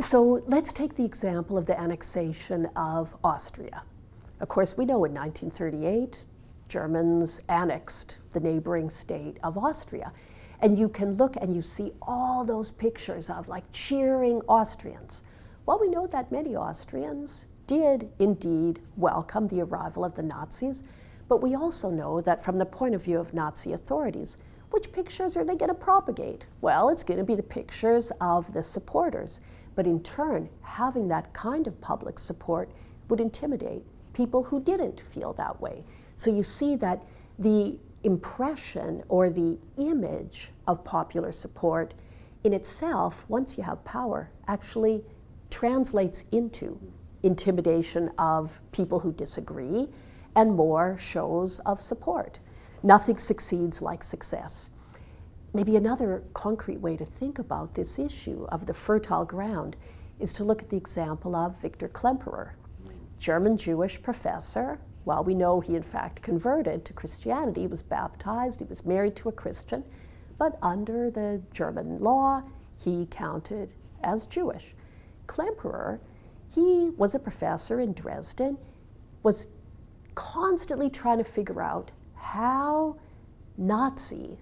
So let's take the example of the annexation of Austria. Of course, we know in 1938, Germans annexed the neighboring state of Austria. And you can look and you see all those pictures of like cheering Austrians. Well, we know that many Austrians did indeed welcome the arrival of the Nazis, but we also know that from the point of view of Nazi authorities, which pictures are they going to propagate? Well, it's going to be the pictures of the supporters. But in turn, having that kind of public support would intimidate people who didn't feel that way. So you see that the impression or the image of popular support in itself, once you have power, actually translates into intimidation of people who disagree and more shows of support. Nothing succeeds like success. Maybe another concrete way to think about this issue of the fertile ground is to look at the example of Victor Klemperer, German Jewish professor. Well, we know he in fact converted to Christianity. He was baptized, he was married to a Christian, but under the German law, he counted as Jewish. Klemperer, he was a professor in Dresden, was constantly trying to figure out how Nazi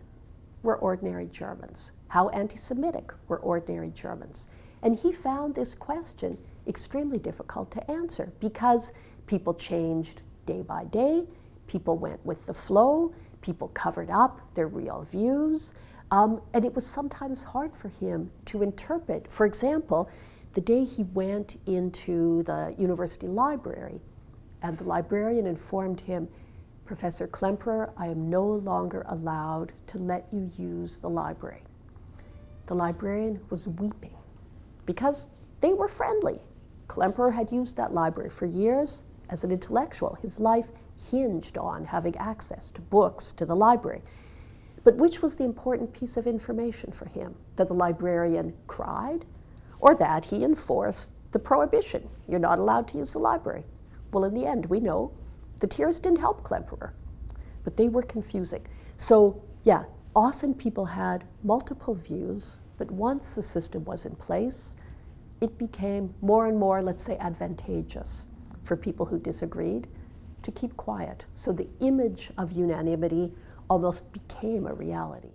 were ordinary Germans, how anti-Semitic were ordinary Germans. And he found this question extremely difficult to answer because people changed day by day, people went with the flow, people covered up their real views, and it was sometimes hard for him to interpret. For example, the day he went into the university library, and the librarian informed him, "Professor Klemperer, I am no longer allowed to let you use the library." The librarian was weeping because they were friendly. Klemperer had used that library for years as an intellectual. His life hinged on having access to books, to the library. But which was the important piece of information for him? That the librarian cried, or that he enforced the prohibition? You're not allowed to use the library. Well, in the end, we know the tears didn't help Klemperer, but they were confusing. So yeah, often people had multiple views, but once the system was in place, it became more and more, let's say, advantageous for people who disagreed to keep quiet. So the image of unanimity almost became a reality.